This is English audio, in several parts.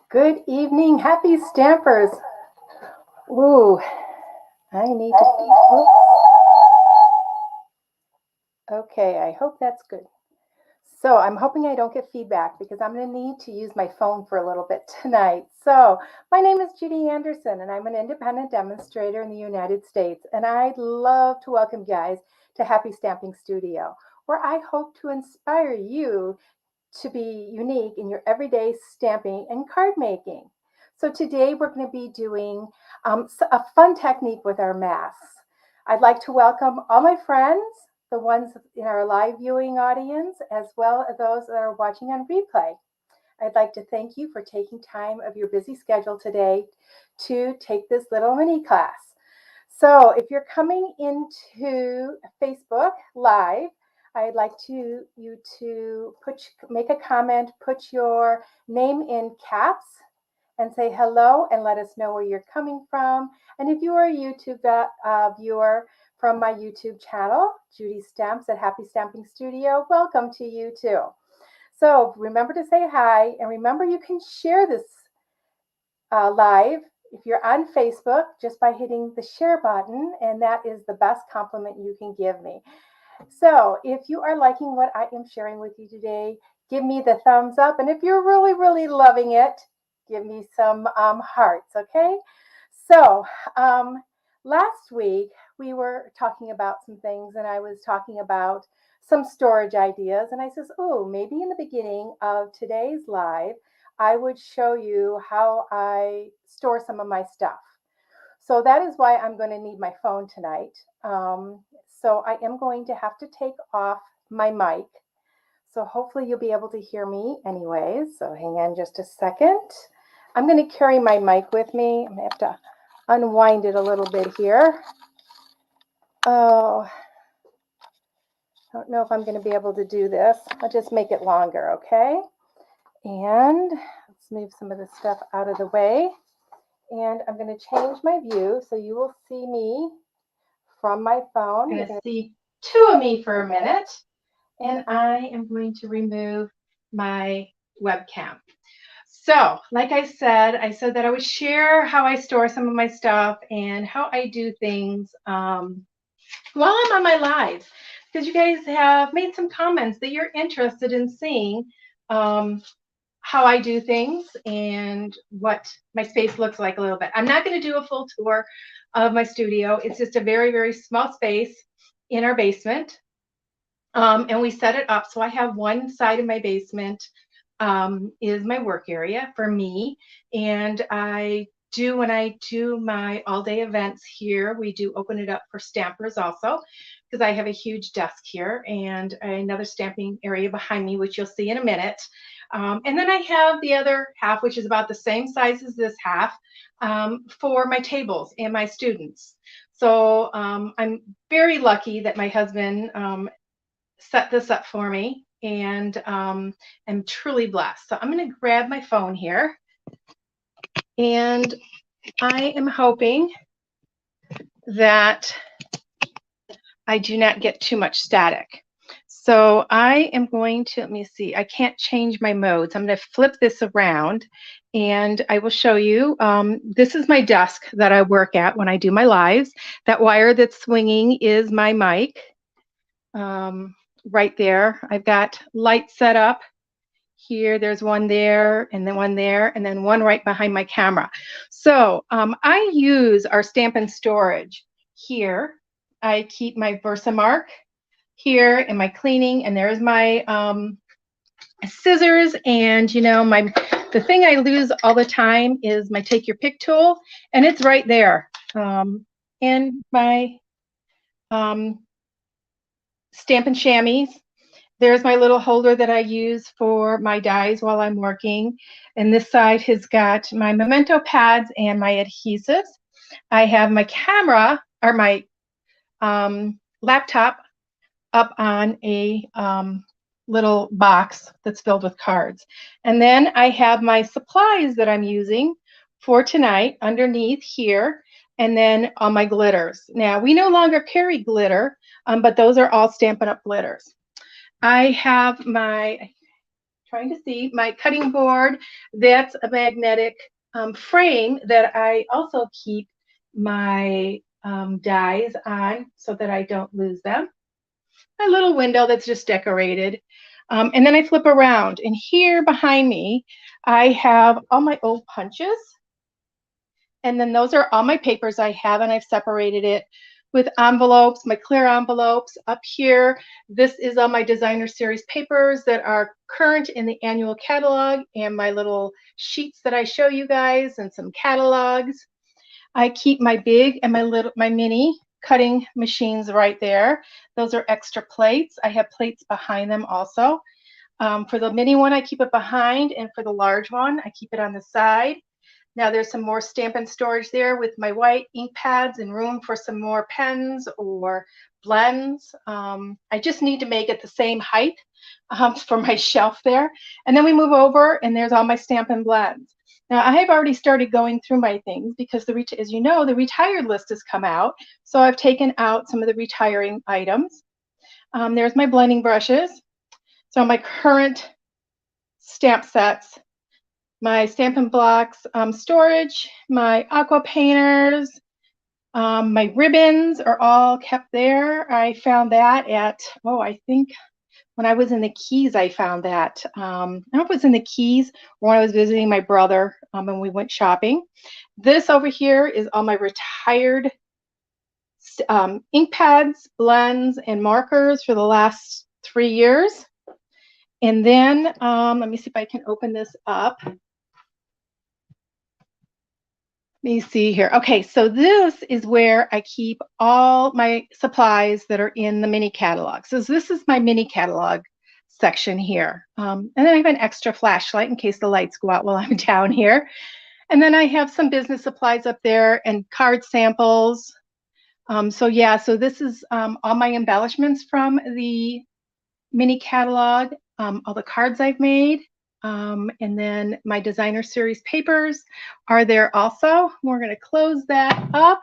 Good evening, happy stampers. Ooh, I need to. Oops. Okay, I hope that's good. So I'm hoping I don't get feedback because I'm going to need to use my phone for a little bit tonight. So my name is Judy Anderson, and I'm an independent demonstrator in the United States. And I'd love to welcome you guys to Happy Stamping Studio, where I hope to inspire you to be unique in your everyday stamping and card making. So today we're going to be doing a fun technique with our masks. I'd like to welcome all my friends, the ones in our live viewing audience, as well as those that are watching on replay. I'd like to thank you for taking time of your busy schedule today to take this little mini class. So if you're coming into Facebook Live, I'd like you to make a comment, put your name in caps, and say hello and let us know where you're coming from. And if you are a YouTube viewer from my YouTube channel, Judy Stamps at Happy Stamping Studio, welcome to you too. So remember to say hi, and remember you can share this live if you're on Facebook just by hitting the share button, and that is the best compliment you can give me. So if you are liking what I am sharing with you today, give me the thumbs up. And if you're really, really loving it, give me some hearts, okay? So last week we were talking about some things, and I was talking about some storage ideas. And I says, oh, maybe in the beginning of today's live, I would show you how I store some of my stuff. So that is why I'm going to need my phone tonight. So I am going to have to take off my mic. So hopefully you'll be able to hear me anyways. So hang on just a second. I'm going to carry my mic with me. I'm going to have to unwind it a little bit here. Oh, I don't know if I'm going to be able to do this. I'll just make it longer, okay? And let's move some of the stuff out of the way. And I'm going to change my view so you will see me from my phone. You're going to see two of me for a minute. And I am going to remove my webcam. So, like I said that I would share how I store some of my stuff and how I do things while I'm on my lives. Because you guys have made some comments that you're interested in seeing how I do things and what my space looks like a little bit. I'm not going to do a full tour of my studio. It's just a very, very small space in our basement. And we set it up so I have one side of my basement is my work area for me. And when I do my all-day events here, we do open it up for stampers also, because I have a huge desk here and another stamping area behind me, which you'll see in a minute. And then I have the other half, which is about the same size as this half, for my tables and my students. So I'm very lucky that my husband set this up for me, and I'm truly blessed. So I'm going to grab my phone here, and I am hoping that I do not get too much static. So I am going to, let me see, I can't change my modes. I'm going to flip this around and I will show you. This is my desk that I work at when I do my lives. That wire that's swinging is my mic. Right there. I've got lights set up here. There's one there, and then one there, and then one right behind my camera. So I use our Stampin' Storage here. I keep my Versamark here and my cleaning, and there's my scissors, and you know, the thing I lose all the time is my take your pick tool, and it's right there. And my Stampin' Chamois. There's my little holder that I use for my dies while I'm working. And this side has got my memento pads and my adhesives. I have my camera or my laptop up on a little box that's filled with cards. And then I have my supplies that I'm using for tonight underneath here, and then all my glitters. Now, we no longer carry glitter, but those are all Stampin' Up! Glitters. I have my trying to see my cutting board. That's a magnetic frame that I also keep my dies on so that I don't lose them. A little window that's just decorated. And then I flip around, and here behind me, I have all my old punches. And then those are all my papers I have, and I've separated it with envelopes, my clear envelopes. Up here, this is all my designer series papers that are current in the annual catalog, and my little sheets that I show you guys, and some catalogs. I keep my big and my mini cutting machines right there. Those are extra plates. I have plates behind them also. For the mini one, I keep it behind, and for the large one, I keep it on the side. Now there's some more Stampin' storage there with my white ink pads and room for some more pens or blends. I just need to make it the same height for my shelf there. And then we move over, and there's all my Stampin' blends. Now I have already started going through my things because as you know, the retired list has come out. So I've taken out some of the retiring items. There's my blending brushes. So my current stamp sets, my Stampin' Blocks storage, my aqua painters, my ribbons are all kept there. I found that at, I think when I was in the Keys, I found that. I don't know if it was in the Keys or when I was visiting my brother and we went shopping. This over here is all my retired ink pads, blends, and markers for the last 3 years. And then let me see if I can open this up. Let me see here. Okay, so this is where I keep all my supplies that are in the mini catalog. So this is my mini catalog section here. And then I have an extra flashlight in case the lights go out while I'm down here. And then I have some business supplies up there and card samples. So this is all my embellishments from the mini catalog, all the cards I've made. And then my designer series papers are there also. We're going to close that up.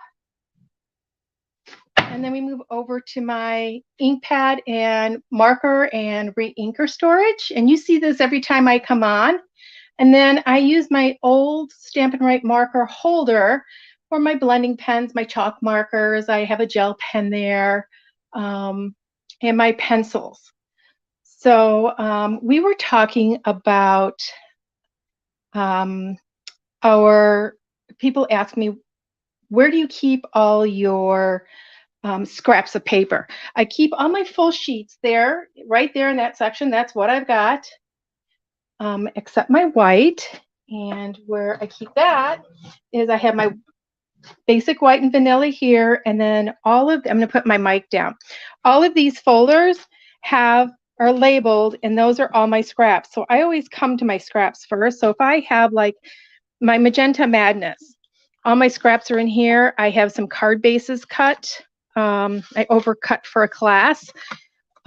And then we move over to my ink pad and marker and re-inker storage. And you see this every time I come on. And then I use my old Stampin' Write marker holder for my blending pens, my chalk markers. I have a gel pen there, and my pencils. So we were talking about our people ask me, where do you keep all your scraps of paper? I keep all my full sheets there, right there in that section. That's what I've got, except my white. And where I keep that is I have my basic white and vanilla here, and then I'm going to put my mic down. All of these folders are labeled, and those are all my scraps. So I always come to my scraps first. So if I have like my Magenta Madness, all my scraps are in here. I have some card bases cut. I overcut for a class.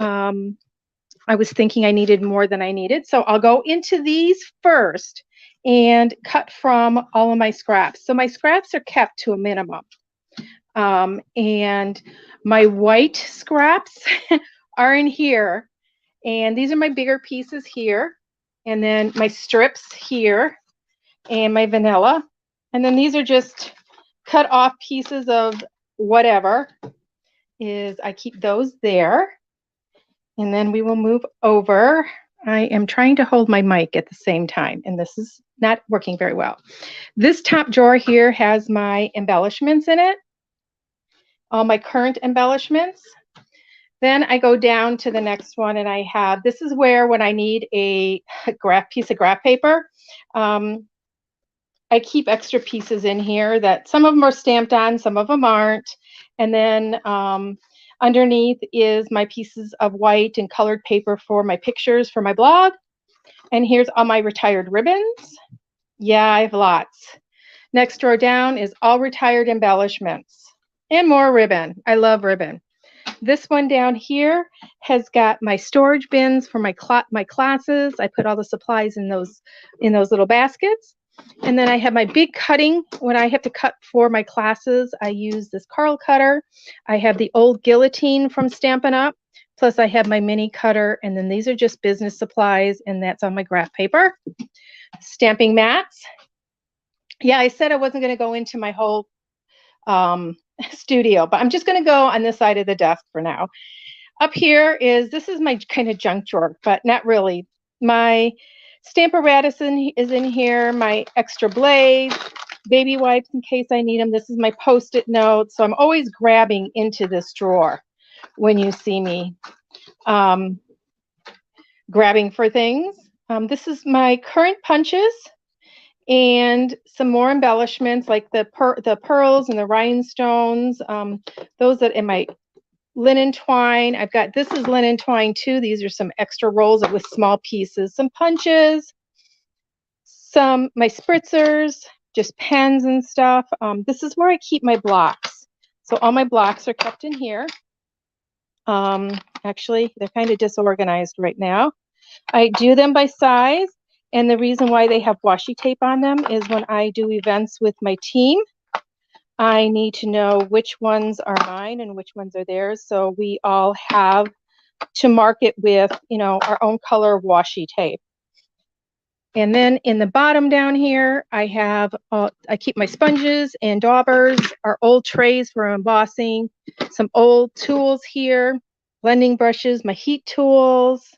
I was thinking I needed more than I needed. So I'll go into these first and cut from all of my scraps. So my scraps are kept to a minimum. And my white scraps are in here. And these are my bigger pieces here. And then my strips here and my vanilla. And then these are just cut off pieces of whatever. I keep those there. And then we will move over. I am trying to hold my mic at the same time, and this is not working very well. This top drawer here has my embellishments in it, all my current embellishments. Then I go down to the next one, and this is where when I need a piece of graph paper, I keep extra pieces in here that some of them are stamped on, some of them aren't. And then underneath is my pieces of white and colored paper for my pictures for my blog. And here's all my retired ribbons. Yeah, I have lots. Next drawer down is all retired embellishments and more ribbon. I love ribbon. This one down here has got my storage bins for my classes. I put all the supplies in those little baskets. And then I have my big cutting. When I have to cut for my classes, I use this Carl cutter. I have the old guillotine from Stampin' Up! Plus I have my mini cutter, and then these are just business supplies, and that's on my graph paper. Stamping mats. Yeah, I said I wasn't going to go into my whole studio, but I'm just going to go on this side of the desk for now. Up here this is my kind of junk drawer, but not really. My stamper Radisson is in here, my extra blades, baby wipes in case I need them. This is my Post-it notes. So I'm always grabbing into this drawer when you see me grabbing for things. This is my current punches and some more embellishments like the pearls and the rhinestones. Those that in my linen twine. I've got, this is linen twine too. These are some extra rolls with small pieces, some punches, my spritzers, just pens and stuff. This is where I keep my blocks. So all my blocks are kept in here. Actually, they're kind of disorganized right now. I do them by size, and the reason why they have washi tape on them is when I do events with my team, I need to know which ones are mine and which ones are theirs. So we all have to mark it with, our own color washi tape. And then in the bottom down here, I keep my sponges and daubers, our old trays for embossing, some old tools here, blending brushes, my heat tools,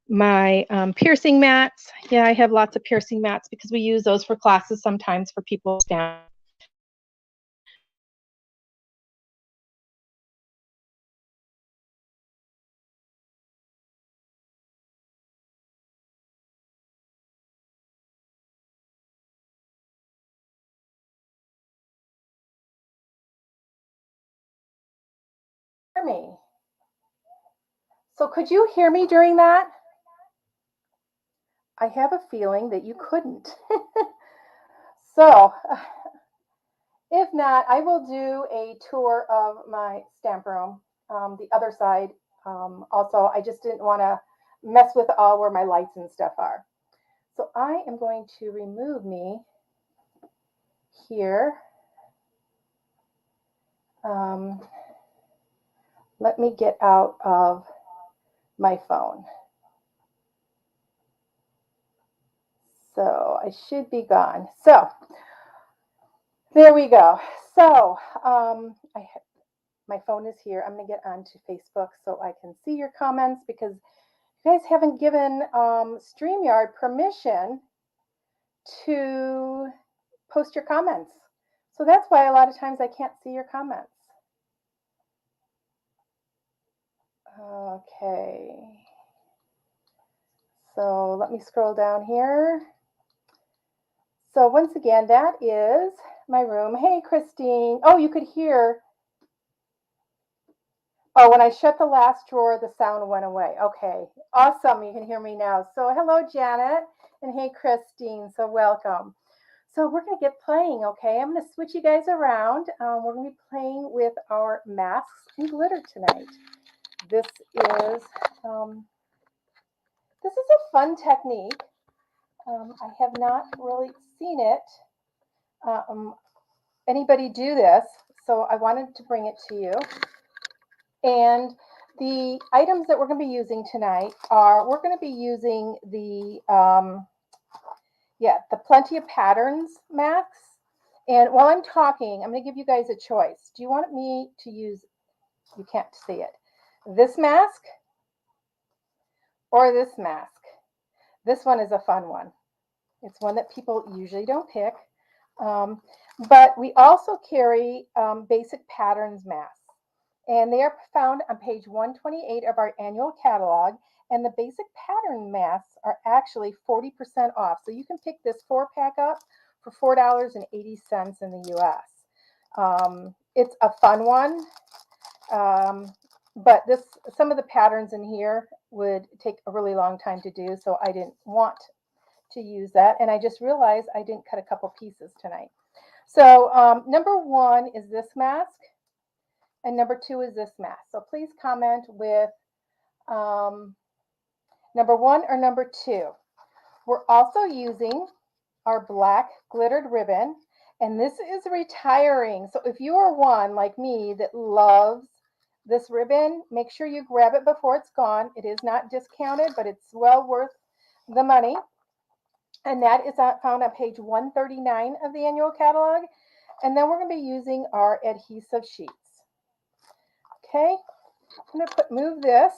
my piercing mats. Yeah, I have lots of piercing mats because we use those for classes sometimes for people to stand. Me. So could you hear me during that? I have a feeling that you couldn't. So if not, I will do a tour of my stamp room, the other side. Also, I just didn't want to mess with all where my lights and stuff are. So I am going to remove me here. Let me get out of my phone. So I should be gone. So there we go. So my phone is here. I'm going to get onto Facebook so I can see your comments because you guys haven't given StreamYard permission to post your comments. So that's why a lot of times I can't see your comments. Okay. So let me scroll down here. So once again, that is my room. Hey, Christine. Oh, you could hear. Oh, when I shut the last drawer, the sound went away. Okay, awesome. You can hear me now. So hello, Janet. And hey, Christine. So welcome. So we're going to get playing, okay? I'm going to switch you guys around. We're going to be playing with our masks and glitter tonight. This is a fun technique. I have not really seen it. Anybody do this, so I wanted to bring it to you. And the items that we're going to be using tonight are, we're going to be using the Plenty of Patterns masks. And while I'm talking, I'm going to give you guys a choice. Do you want me to use, you can't see it, this mask or this mask? This one is a fun one. It's one that people usually don't pick. But we also carry basic patterns masks. And they are found on page 128 of our annual catalog. And the basic pattern masks are actually 40% off. So you can pick this 4-pack up for $4.80 in the US. It's a fun one. But some of the patterns in here would take a really long time to do. So I didn't want to use that. And I just realized I didn't cut a couple pieces tonight. So number 1 is this mask. And number 2 is this mask. So please comment with number 1 or number 2. We're also using our black glittered ribbon. And this is retiring. So if you are one like me that loves This ribbon, make sure you grab it before it's gone. It is not discounted, but it's well worth the money. And that is found on page 139 of the annual catalog. And then we're going to be using our adhesive sheets. Okay, I'm going to move this.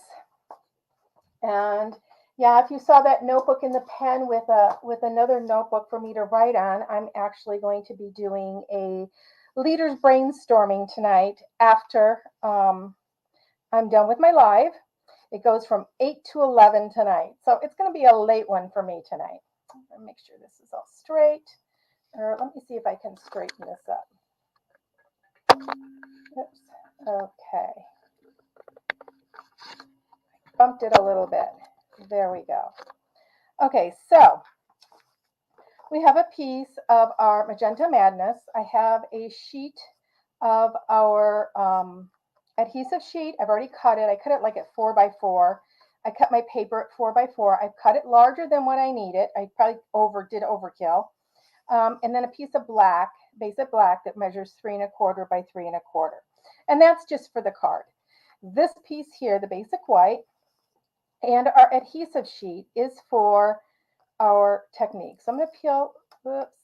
And yeah, if you saw that notebook in the pen with another notebook for me to write on, I'm actually going to be doing a leaders brainstorming tonight after I'm done with my live. It goes from 8 to 11 tonight. So it's going to be a late one for me tonight. Let me make sure this is all straight. Or let me see if I can straighten this up. Oops. Okay. Bumped it a little bit. There we go. Okay, so we have a piece of our Magenta Madness. I have a sheet of our adhesive sheet. I've already cut it. I cut it like at 4 by 4. I cut my paper at 4 by 4. I've cut it larger than what I need it. I probably did overkill. And then a piece of black, basic black, that measures 3 1/4 by 3 1/4. And that's just for the card. This piece here, the basic white, and our adhesive sheet is for our technique. So I'm going to peel, whoops,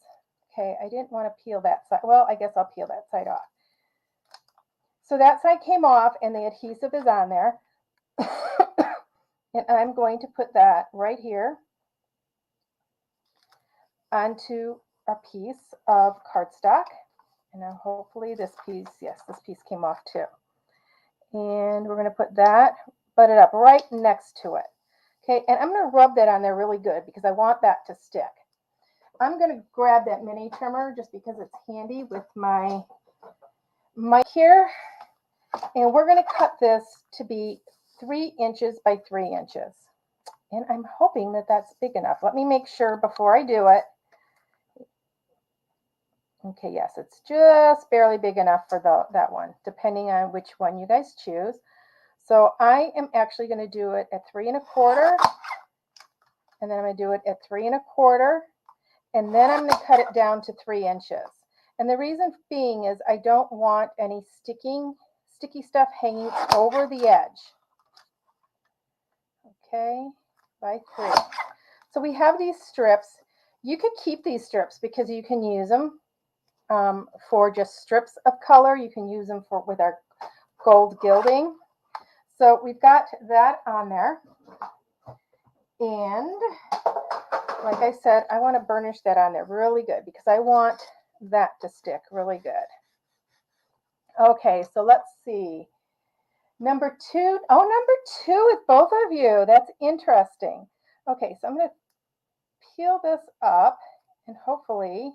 okay, I didn't want to peel that side. Well, I guess I'll peel that side off. So that side came off and the adhesive is on there. And I'm going to put that right here onto a piece of cardstock. And now hopefully this piece, yes, this piece came off too. And we're going to put that, butt it up right next to it. Okay, and I'm going to rub that on there really good because I want that to stick. I'm going to grab that mini trimmer just because it's handy with my mic here. And we're going to cut this to be 3 inches by 3 inches. And I'm hoping that that's big enough. Let me make sure before I do it. Okay, yes, it's just barely big enough for that one, depending on which one you guys choose. So I am actually going to do it at 3 1/4, and then I'm going to do it at 3 1/4, and then I'm going to cut it down to 3 inches. And the reason being is I don't want any sticky stuff hanging over the edge. Okay, by 3. So we have these strips. You could keep these strips because you can use them for just strips of color. You can use them with our gold gilding. So we've got that on there. And like I said, I want to burnish that on there really good because I want that to stick really good. Okay, so let's see. Number 2. Oh, number 2 with both of you. That's interesting. Okay, so I'm going to peel this up and hopefully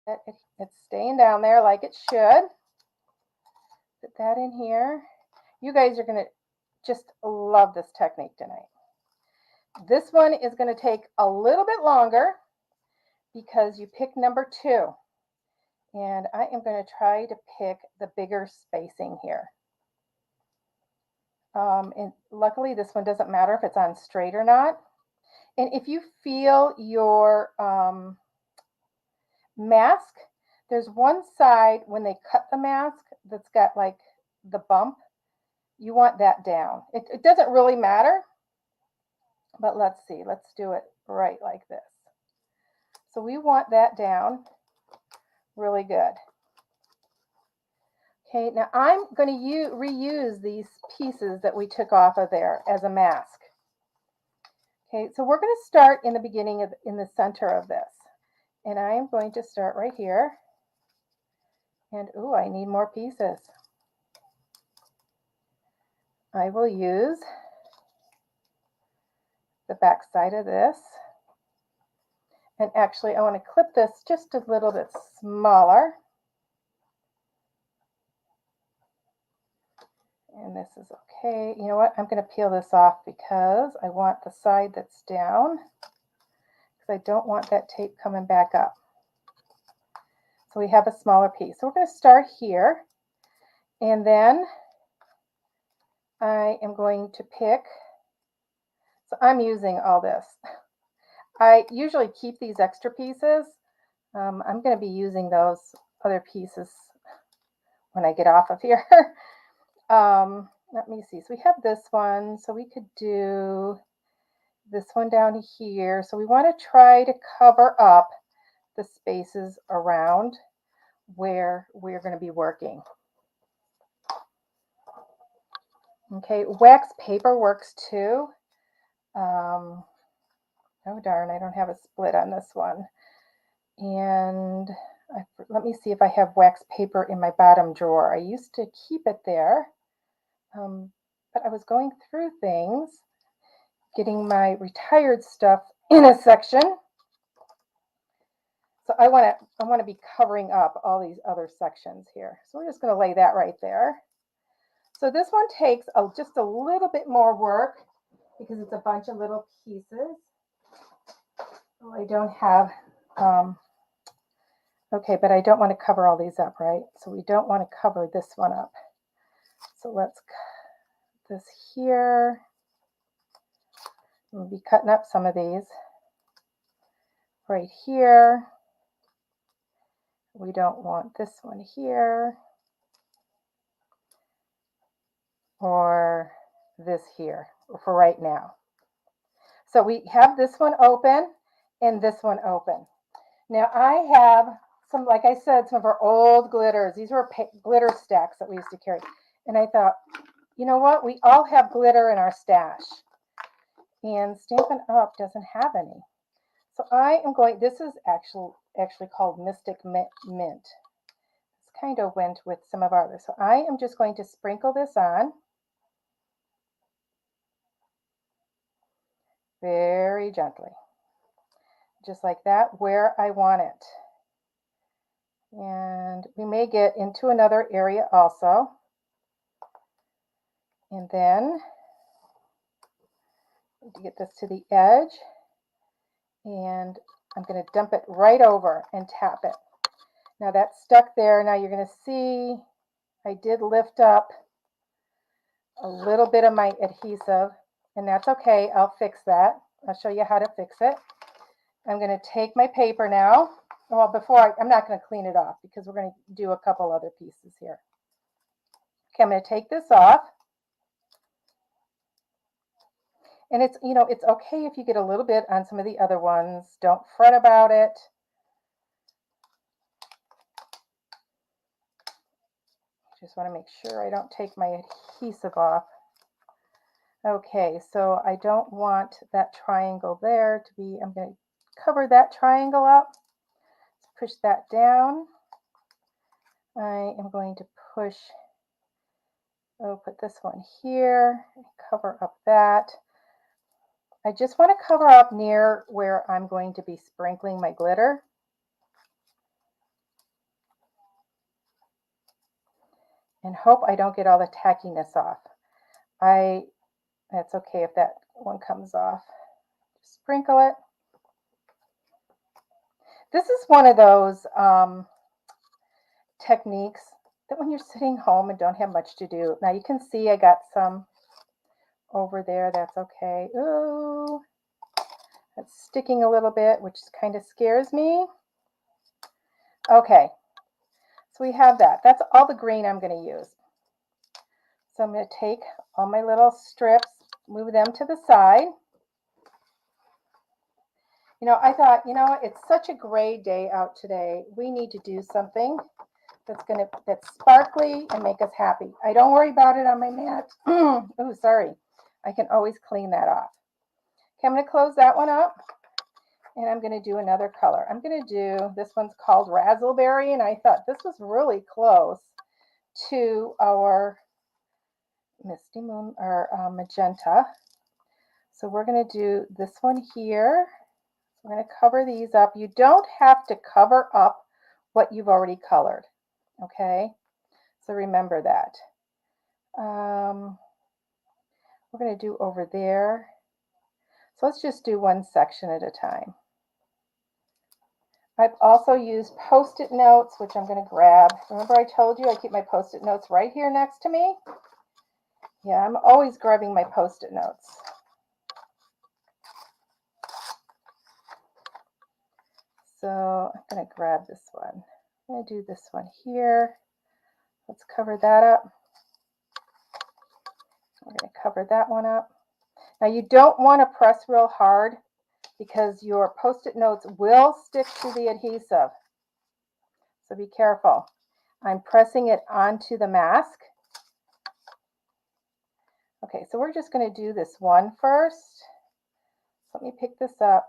it's staying down there like it should. Put that in here. You guys are going to just love this technique tonight. This one is going to take a little bit longer because you pick number 2. And I am going to try to pick the bigger spacing here. And luckily this one doesn't matter if it's on straight or not. And if you feel your mask, there's one side when they cut the mask that's got like the bump. You want that down. It doesn't really matter, but let's see. Let's do it right like this. So we want that down really good. Okay, now I'm going to reuse these pieces that we took off of there as a mask. Okay, so we're going to start in the beginning in the center of this. And I'm going to start right here. And ooh, I need more pieces. I will use the back side of this. And actually, I want to clip this just a little bit smaller. And this is okay. You know what? I'm going to peel this off because I want the side that's down. Because I don't want that tape coming back up. So we have a smaller piece. So we're going to start here. And then I am going to pick. So I'm using all this. I usually keep these extra pieces. I'm going to be using those other pieces when I get off of here. Let me see. So we have this one. So we could do this one down here. So we want to try to cover up the spaces around where we're going to be working. Okay, wax paper works too. Oh darn, I don't have a split on this one. And let me see if I have wax paper in my bottom drawer. I used to keep it there, but I was going through things, getting my retired stuff in a section. So I want to be covering up all these other sections here. So we're just going to lay that right there. So this one takes just a little bit more work because it's a bunch of little pieces. Oh, I don't have, okay, but I don't want to cover all these up, right? So we don't want to cover this one up. So let's cut this here. We'll be cutting up some of these right here. We don't want this one here or this here for right now. So we have this one open and this one open. Now I have some, like I said, some of our old glitters. These were glitter stacks that we used to carry. And I thought, you know what? We all have glitter in our stash. And Stampin' Up! Doesn't have any. So I am going, this is actually called Mystic Mint. It's kind of went with some of our others. So I am just going to sprinkle this on. Very gently. Just like that, where I want it. And we may get into another area also. And then to get this to the edge, and I'm going to dump it right over and tap it. Now that's stuck there. Now you're going to see I did lift up a little bit of my adhesive, and that's okay. I'll fix that. I'll show you how to fix it. I'm going to take my paper now. Well, I'm not going to clean it off because we're going to do a couple other pieces here. Okay, I'm going to take this off. And it's, you know, it's okay if you get a little bit on some of the other ones. Don't fret about it. Just want to make sure I don't take my adhesive off. Okay, so I don't want that triangle there to be, I'm going to cover that triangle up. Let's push that down. I am going to push, put this one here, cover up that. I just want to cover up near where I'm going to be sprinkling my glitter. And hope I don't get all the tackiness off. That's okay if that one comes off. Just sprinkle it. This is one of those techniques that when you're sitting home and don't have much to do. Now you can see I got some over there. That's okay. Ooh, that's sticking a little bit, which kind of scares me. Okay, so we have that. That's all the green I'm going to use. So I'm going to take all my little strips, move them to the side. You know, I thought, you know, it's such a gray day out today. We need to do something that's sparkly and make us happy. I don't worry about it on my mat. Oh, sorry. I can always clean that off. Okay, I'm going to close that one up. And I'm going to do another color. I'm going to do, this one's called Razzleberry. And I thought this was really close to our Misty Moon or magenta. So we're going to do this one here. We're going to cover these up. You don't have to cover up what you've already colored, okay? So remember that. We're going to do over there. So let's just do one section at a time. I've also used Post-it notes, which I'm going to grab. Remember I told you I keep my Post-it notes right here next to me? Yeah, I'm always grabbing my Post-it notes. So I'm going to grab this one. I'm going to do this one here. Let's cover that up. We're going to cover that one up. Now you don't want to press real hard because your Post-it notes will stick to the adhesive. So be careful. I'm pressing it onto the mask. Okay, so we're just going to do this one first. Let me pick this up.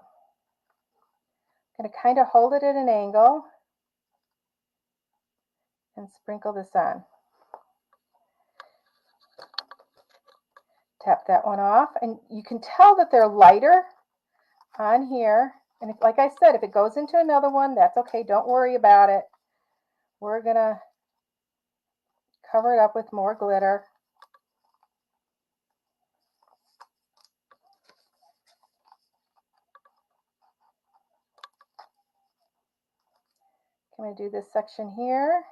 I'm going to kind of hold it at an angle and sprinkle this on. Tap that one off, and you can tell that they're lighter on here. And if, like I said, if it goes into another one, that's okay. Don't worry about it. We're going to cover it up with more glitter. I'm going to do this section here.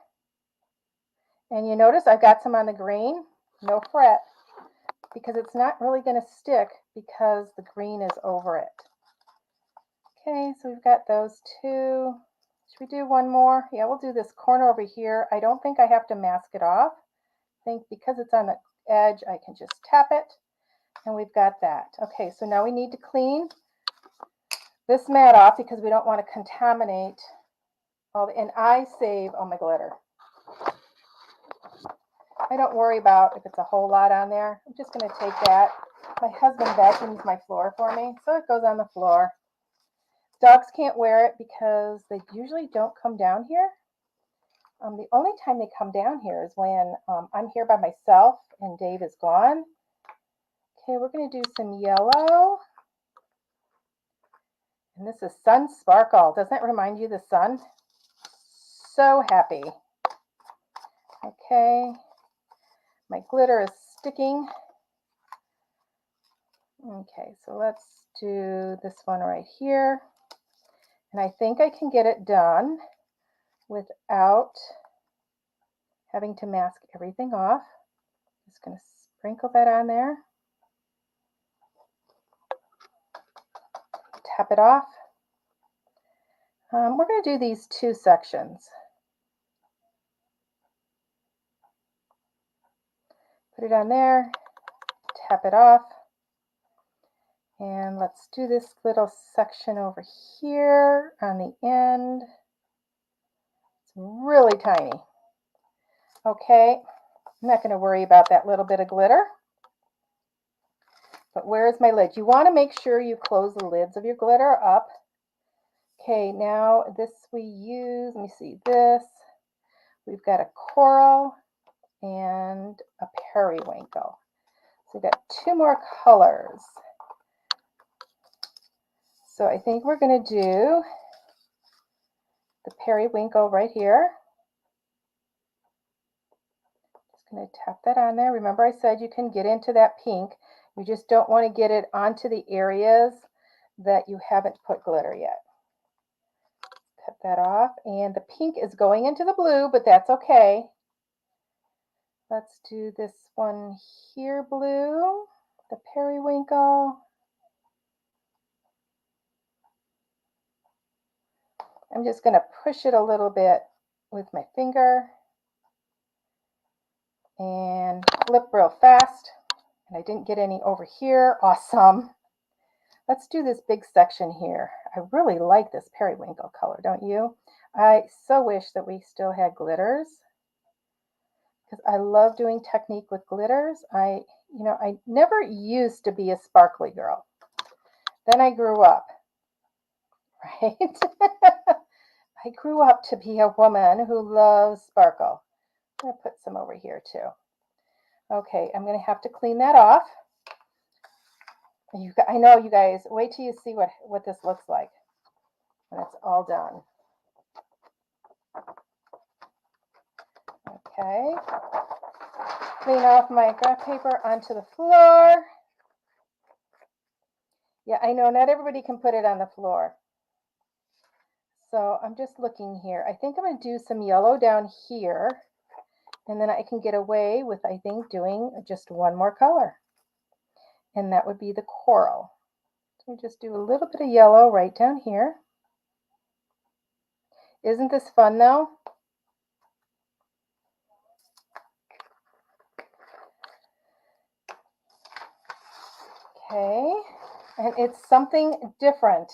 And you notice I've got some on the green. No fret, because it's not really going to stick because the green is over it. Okay, so we've got those two. Should we do one more? Yeah, we'll do this corner over here. I don't think I have to mask it off. I think because it's on the edge, I can just tap it. And we've got that. Okay, so now we need to clean this mat off because we don't want to contaminate all the, and I save all my glitter. I don't worry about if it's a whole lot on there. I'm just going to take that. My husband vacuums my floor for me, so it goes on the floor. Dogs can't wear it because they usually don't come down here. The only time they come down here is when I'm here by myself and Dave is gone. Okay, we're going to do some yellow. And this is Sun Sparkle. Doesn't that remind you of the sun? So happy. Okay, my glitter is sticking. Okay, so let's do this one right here. And I think I can get it done without having to mask everything off. Just going to sprinkle that on there. Tap it off. We're going to do these two sections. Put it on there, tap it off, and let's do this little section over here on the end. It's really tiny. Okay, I'm not going to worry about that little bit of glitter. But where's my lid? You want to make sure you close the lids of your glitter up. Okay, now this we use, let me see this. We've got a coral and a periwinkle. So we've got two more colors. So I think we're going to do the periwinkle right here. Just going to tap that on there. Remember I said you can get into that pink. You just don't want to get it onto the areas that you haven't put glitter yet. Cut that off. And the pink is going into the blue, but that's okay. Let's do this one here, blue, the periwinkle. I'm just going to push it a little bit with my finger and flip real fast. And I didn't get any over here. Awesome. Let's do this big section here. I really like this periwinkle color, don't you? I so wish that we still had glitters because I love doing technique with glitters. I never used to be a sparkly girl. Then I grew up, right? I grew up to be a woman who loves sparkle. I'm going to put some over here too. Okay, I'm going to have to clean that off. I know you guys, wait till you see what this looks like when it's all done. Okay, clean off my graph paper onto the floor. Yeah, I know not everybody can put it on the floor. So I'm just looking here. I think I'm going to do some yellow down here. And then I can get away with, I think, doing just one more color. And that would be the coral. So we just do a little bit of yellow right down here. Isn't this fun though? Okay, and it's something different.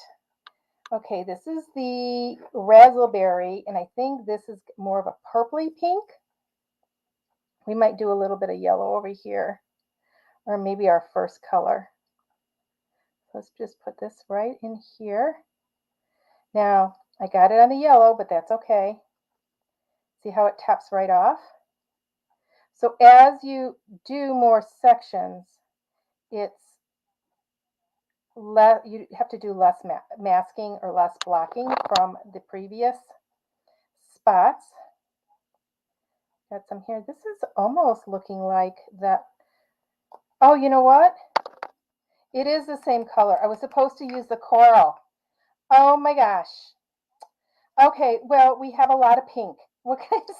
Okay, this is the Razzleberry, and I think this is more of a purpley pink. We might do a little bit of yellow over here, or maybe our first color. Let's just put this right in here. Now, I got it on the yellow, but that's okay. See how it taps right off? So as you do more sections, it's you have to do less masking or less blocking from the previous spots. Got some here. This is almost looking like that. Oh, you know what? It is the same color. I was supposed to use the coral. Oh my gosh. Okay, well, we have a lot of pink. What can I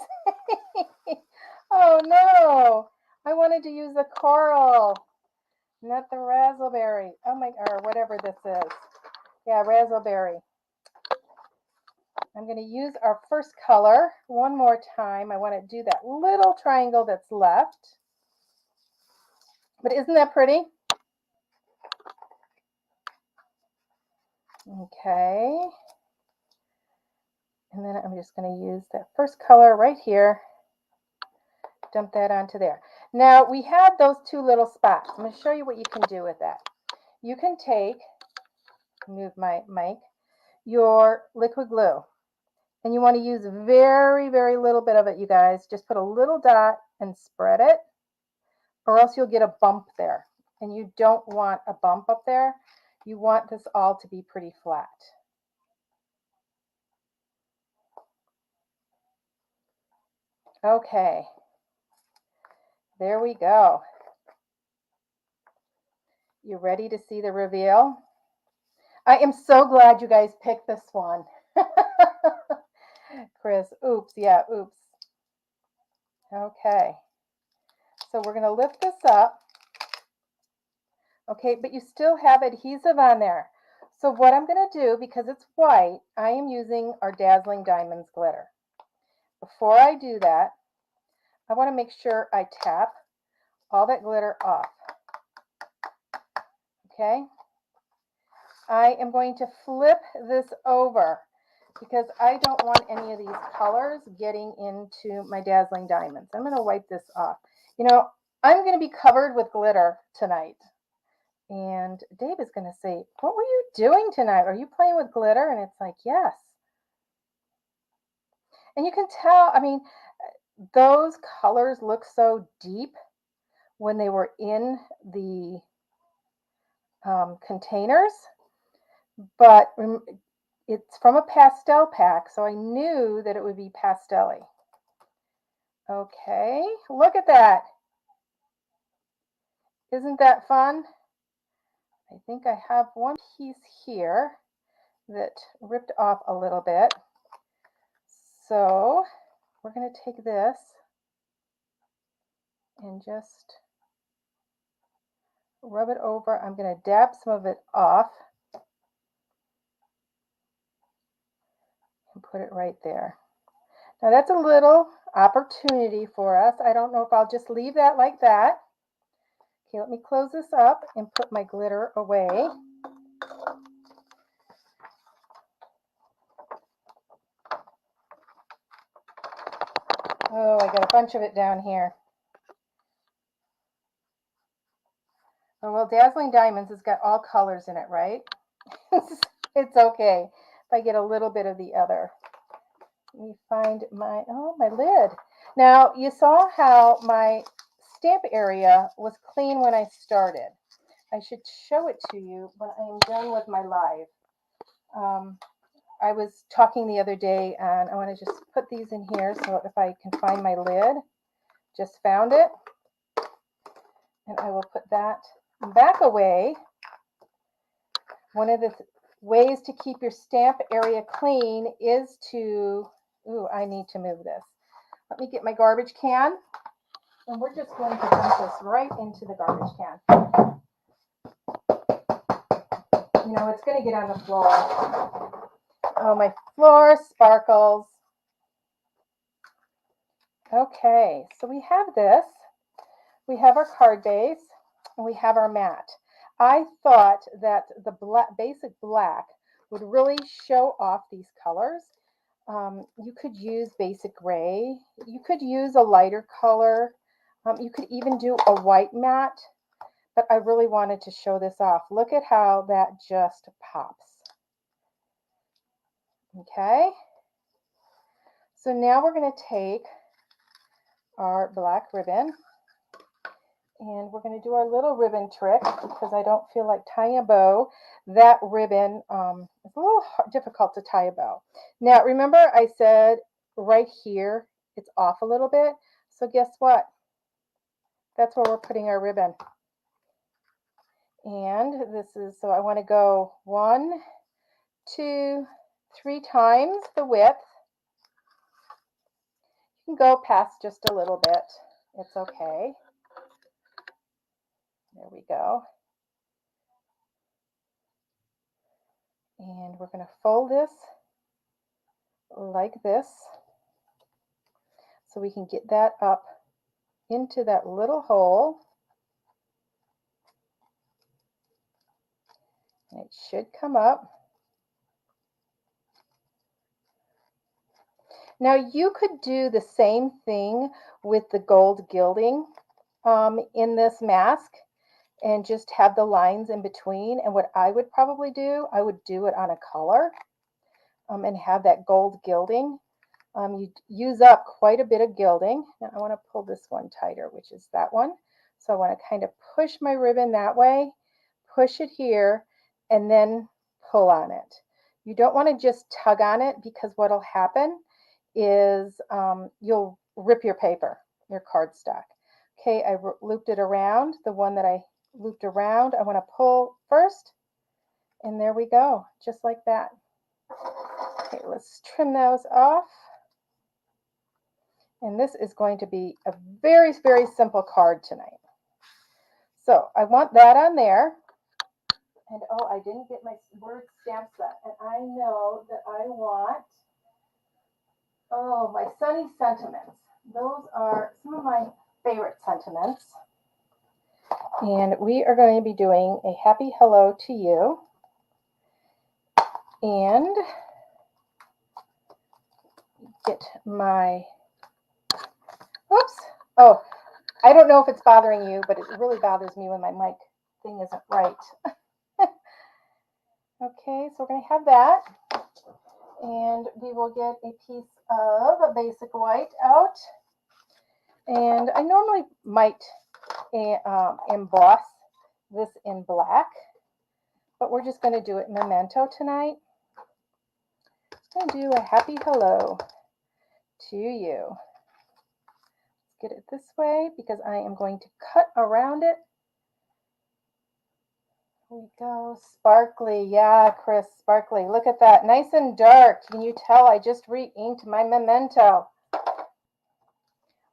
say? Oh no. I wanted to use the coral, not the raspberry. Oh my, or whatever this is. Yeah, raspberry. I'm going to use our first color one more time. I want to do that little triangle that's left. But isn't that pretty? Okay. And then I'm just going to use that first color right here. Dump that onto there. Now we had those two little spots. I'm going to show you what you can do with that. You can take, move my mic, your liquid glue. And you want to use very, very little bit of it, you guys. Just put a little dot and spread it, or else you'll get a bump there. And you don't want a bump up there. You want this all to be pretty flat. Okay. There we go. You ready to see the reveal? I am so glad you guys picked this one. Chris, oops, yeah, oops. Okay. So we're going to lift this up. Okay, but you still have adhesive on there. So what I'm going to do, because it's white, I am using our Dazzling Diamonds glitter. Before I do that, I want to make sure I tap all that glitter off. Okay? I am going to flip this over because I don't want any of these colors getting into my Dazzling Diamonds. I'm going to wipe this off. You know, I'm going to be covered with glitter tonight. And Dave is going to say, what were you doing tonight? Are you playing with glitter? And it's like, yes. And you can tell, I mean, those colors look so deep when they were in the containers. But it's from a pastel pack, so I knew that it would be pastel-y. Okay, look at that. Isn't that fun? I think I have one piece here that ripped off a little bit. So we're going to take this and just rub it over. I'm going to dab some of it off and put it right there. Now that's a little opportunity for us. I don't know if I'll just leave that like that. Okay, let me close this up and put my glitter away. Oh, I got a bunch of it down here. Oh, well, Dazzling Diamonds has got all colors in it, right? It's okay if I get a little bit of the other. Let me find my lid. Now, you saw how my stamp area was clean when I started. I should show it to you when I am done with my live. I was talking the other day, and I want to just put these in here so if I can find my lid. Just found it. And I will put that back away. One of the ways to keep your stamp area clean is to, I need to move this. Let me get my garbage can. And we're just going to dump this right into the garbage can. You know, it's going to get on the floor. Oh, my floor sparkles. Okay, so we have this. We have our card base, and we have our mat. I thought that the basic black would really show off these colors. You could use basic gray. You could use a lighter color. You could even do a white matte, but I really wanted to show this off. Look at how that just pops. Okay. So now we're going to take our black ribbon and we're going to do our little ribbon trick because I don't feel like tying a bow. That ribbon is a little difficult to tie a bow. Now, remember I said right here, it's off a little bit. So guess what? That's where we're putting our ribbon. And this is, so I want to go 1, 2, 3 times the width. You can go past just a little bit. It's okay. There we go. And we're going to fold this like this so we can get that up into that little hole. And it should come up. Now you could do the same thing with the gold gilding in this mask and just have the lines in between. And what I would probably do, I would do it on a color and have that gold gilding. You use up quite a bit of gilding. Now I want to pull this one tighter, which is that one. So I want to kind of push my ribbon that way, push it here, and then pull on it. You don't want to just tug on it because what will happen is you'll rip your paper, your cardstock. Okay, I looped it around. The one that I looped around, I want to pull first, and there we go, just like that. Okay, let's trim those off. And this is going to be a very, very simple card tonight. So I want that on there. And oh, I didn't get my word stamp set. And I know that I want, oh, my sunny sentiments. Those are some of my favorite sentiments. And we are going to be doing a happy hello to you. And get my, oops. Oh, I don't know if it's bothering you, but it really bothers me when my mic thing isn't right. Okay, so we're going to have that. And we will get a piece of a basic white out. And I normally might emboss this in black, but we're just going to do it memento tonight. I'm going to do a happy hello to you. Let's get it this way because I am going to cut around it. Here we go. Sparkly. Yeah, Chris, sparkly. Look at that. Nice and dark. Can you tell I just re-inked my memento?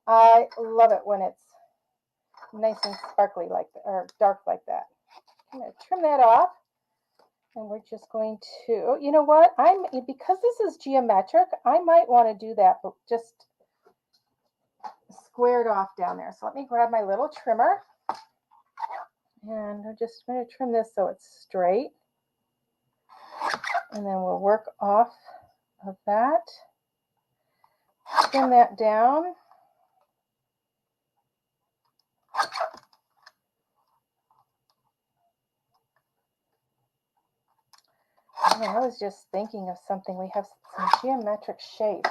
I love it when it's nice and sparkly like that, or dark like that. I'm going to trim that off. And we're just going to, you know what? Because this is geometric, I might want to do that, but just squared off down there. So let me grab my little trimmer. And I'm just going to trim this so it's straight. And then we'll work off of that. Trim that down. And I was just thinking of something. We have some geometric shapes.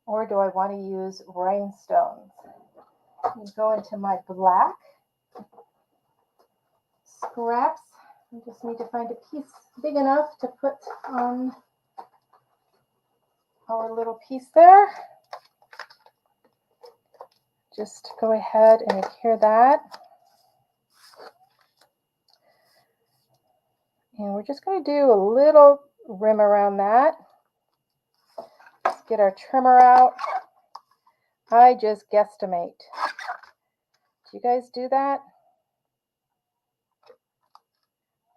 Or do I want to use rhinestones? Go into my black scraps. I just need to find a piece big enough to put on our little piece there. Just go ahead and adhere that. And we're just going to do a little rim around that. Let's get our trimmer out. I just guesstimate. Do you guys do that?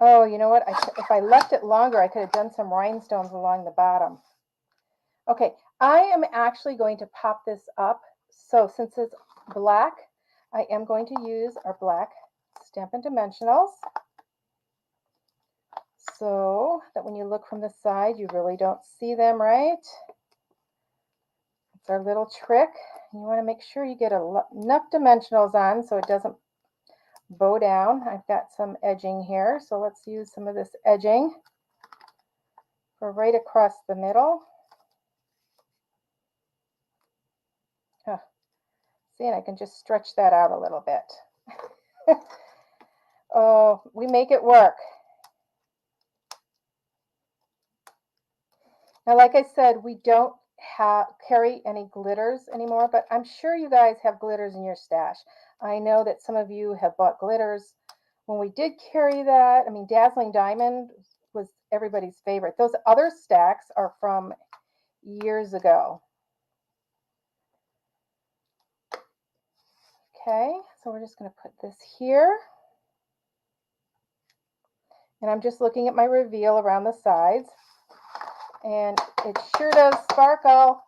Oh, you know what? If I left it longer, I could have done some rhinestones along the bottom. Okay, I am actually going to pop this up. So since it's black, I am going to use our black Stampin' Dimensionals. so that when you look from the side, you really don't see them, right? It's our little trick. You want to make sure you get enough dimensionals on so it doesn't bow down. I've got some edging here, so let's use some of this edging for right across the middle. See, and I can just stretch that out a little bit. Oh, we make it work. Now, like I said, we don't carry any glitters anymore, but I'm sure you guys have glitters in your stash. I know that some of you have bought glitters. When we did carry that, I mean, Dazzling Diamond was everybody's favorite. Those other stacks are from years ago. Okay, so we're just going to put this here. And I'm just looking at my reveal around the sides. And it sure does sparkle.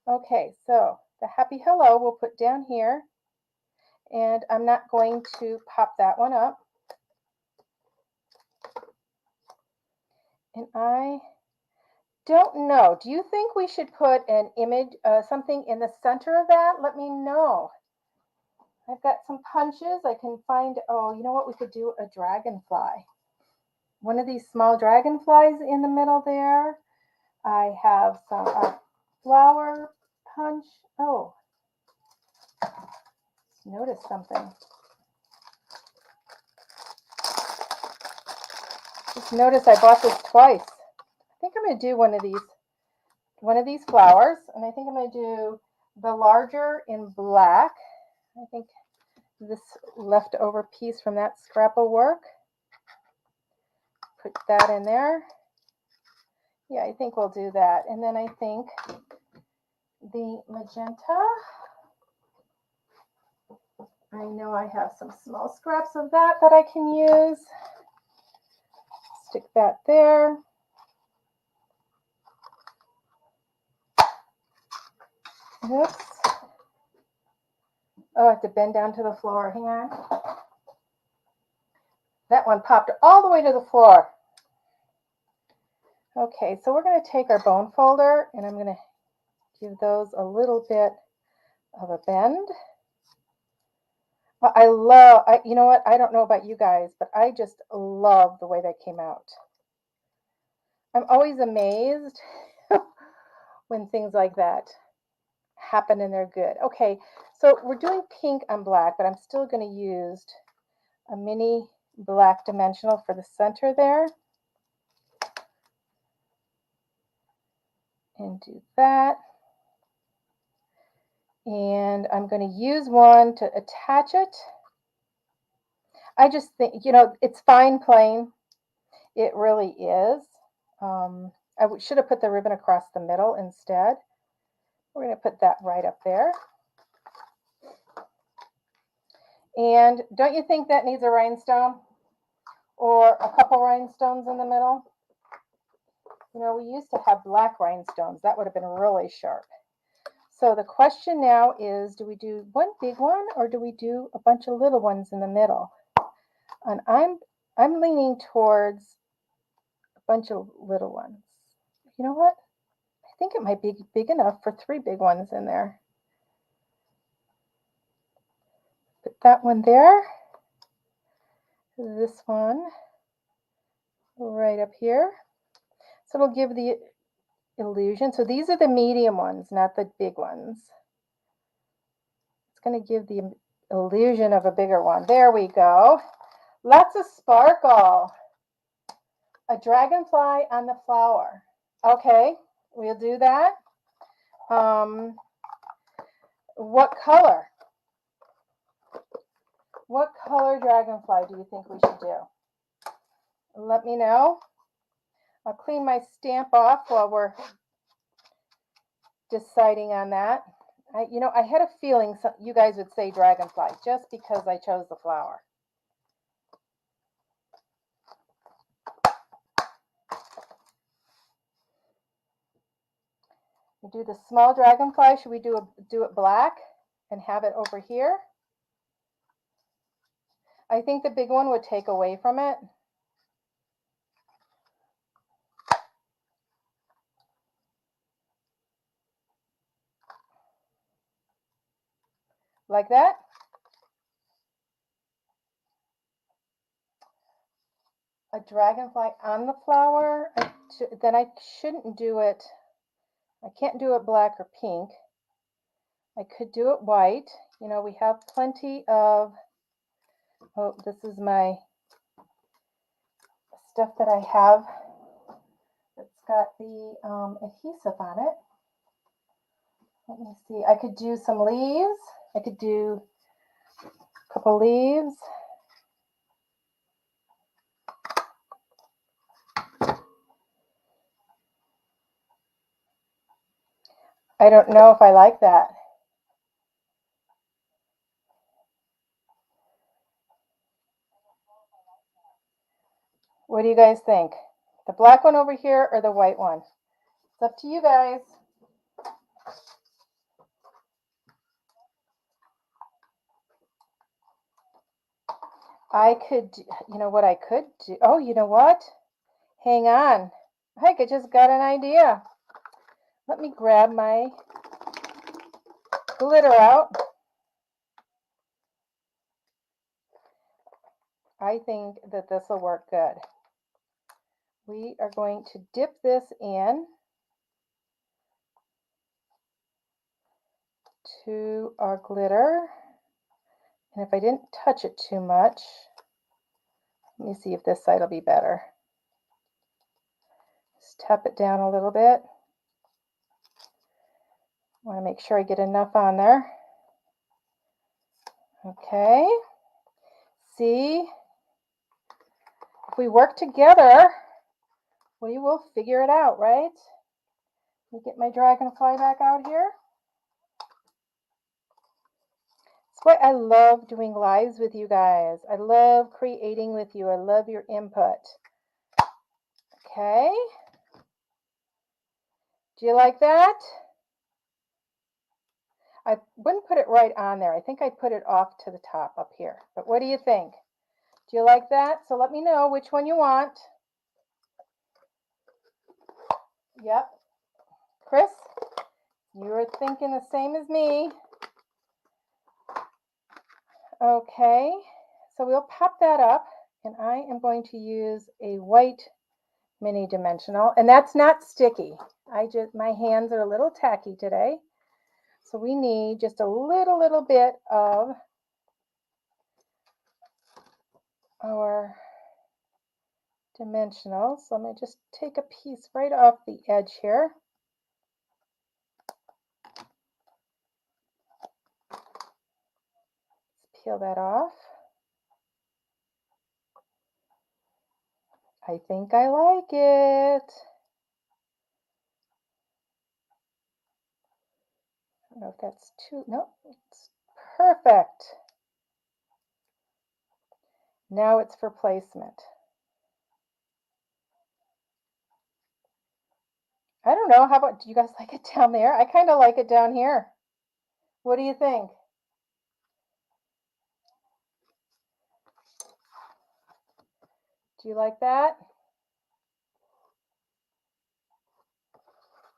Okay, so the happy hello we'll put down here. And I'm not going to pop that one up. And I don't know. Do you think we should put an image, something in the center of that? Let me know. I've got some punches. I can find, oh, you know what? We could do a dragonfly. One of these small dragonflies in the middle there. I have some flower punch. Oh, notice something. Just notice I bought this twice. I think I'm going to do one of these flowers, and I think I'm going to do the larger in black. I think this leftover piece from that scrap of work. Put that in there. Yeah, I think we'll do that. And then I think the magenta. I know I have some small scraps of that I can use. Stick that there. Oops. Oh, I have to bend down to the floor. Hang on. That one popped all the way to the floor. Okay, so we're going to take our bone folder and I'm going to give those a little bit of a bend. You know what? I don't know about you guys, but I just love the way that came out. I'm always amazed when things like that happen and they're good. Okay, so we're doing pink on black, but I'm still going to use a mini black dimensional for the center there. And do that. And I'm going to use one to attach it. I just think, you know, it's fine plain. It really is. I should have put the ribbon across the middle instead. We're going to put that right up there. And don't you think that needs a rhinestone? Or a couple rhinestones in the middle? You know, we used to have black rhinestones. That would have been really sharp. So the question now is, do we do one big one or do we do a bunch of little ones in the middle? And I'm leaning towards a bunch of little ones. You know what? I think it might be big enough for 3 big ones in there. Put that one there. This one right up here. So it'll give the illusion. So these are the medium ones, not the big ones. It's going to give the illusion of a bigger one. There we go. Lots of sparkle. A dragonfly on the flower. Okay, we'll do that. What color? What color dragonfly do you think we should do? Let me know. I'll clean my stamp off while we're deciding on that. You know, I had a feeling you guys would say dragonfly just because I chose the flower. We do the small dragonfly. Should we do it black and have it over here? I think the big one would take away from it. Like that? A dragonfly on the flower, then I shouldn't do it. I can't do it black or pink. I could do it white. You know, we have plenty of, oh, this is my stuff that I have. It's got the adhesive on it. Let me see. I could do some leaves. I could do a couple leaves. I don't know if I like that. What do you guys think? The black one over here or the white one? It's up to you guys. I could, you know what I could do? Oh, you know what? Hang on. I just got an idea. Let me grab my glitter out. I think that this will work good. We are going to dip this in to our glitter. And if I didn't touch it too much, let me see if this side will be better. Just tap it down a little bit. I want to make sure I get enough on there. Okay. See, if we work together, we will figure it out, right? Let me get my dragonfly back out here. That's why I love doing lives with you guys. I love creating with you. I love your input. Okay. Do you like that? I wouldn't put it right on there. I think I'd put it off to the top up here. But what do you think? Do you like that? So let me know which one you want. Yep. Chris, you were thinking the same as me. Okay. So we'll pop that up, and I am going to use a white mini dimensional, and that's not sticky. My hands are a little tacky today. So we need just a little bit of our dimensionals. So I'm going to just take a piece right off the edge here. Let's peel that off. I think I like it. I don't know if that's too, no, it's perfect. Now it's for placement. I don't know, how about, do you guys like it down there? I kind of like it down here. What do you think? Do you like that?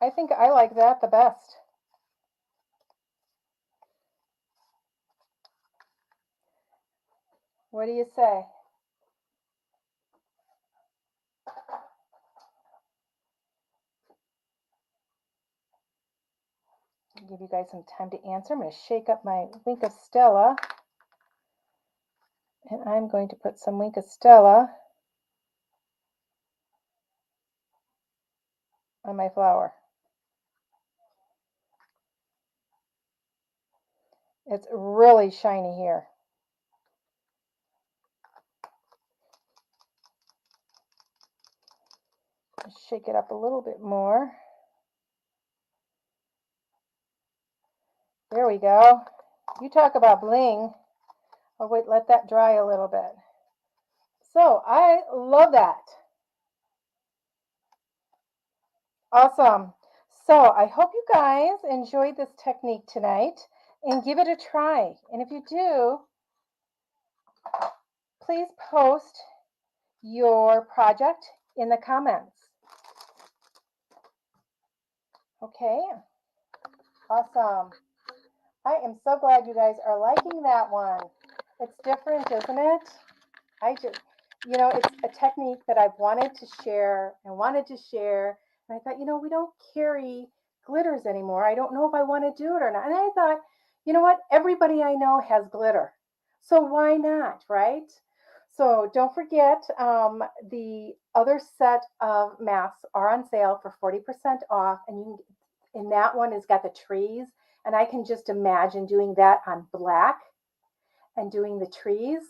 I think I like that the best. What do you say? I'll give you guys some time to answer. I'm going to shake up my Wink of Stella. And I'm going to put some Wink of Stella on my flower. It's really shiny here. Shake it up a little bit more. There we go. You talk about bling. Oh wait, let that dry a little bit. So I love that. Awesome. So I hope you guys enjoyed this technique tonight and give it a try. And if you do, please post your project in the comments. Okay, awesome. I am so glad you guys are liking that one. It's different, isn't it? I just, it's a technique that I've wanted to share and wanted to share. And I thought, we don't carry glitters anymore. I don't know if I want to do it or not. And I thought, you know what? Everybody I know has glitter. So why not, right? So don't forget, the other set of masks are on sale for 40% off. And and that one has got the trees. And I can just imagine doing that on black and doing the trees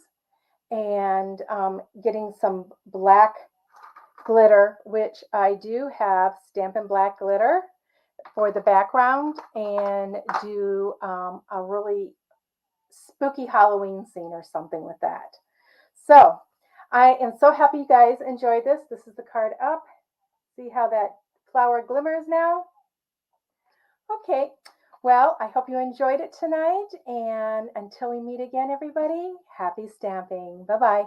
and getting some black glitter, which I do have Stampin' Black glitter for the background, and do a really spooky Halloween scene or something with that. So I am so happy you guys enjoyed this. This is the card up. See how that flower glimmers now? Okay. Well, I hope you enjoyed it tonight. And until we meet again, everybody, happy stamping. Bye bye.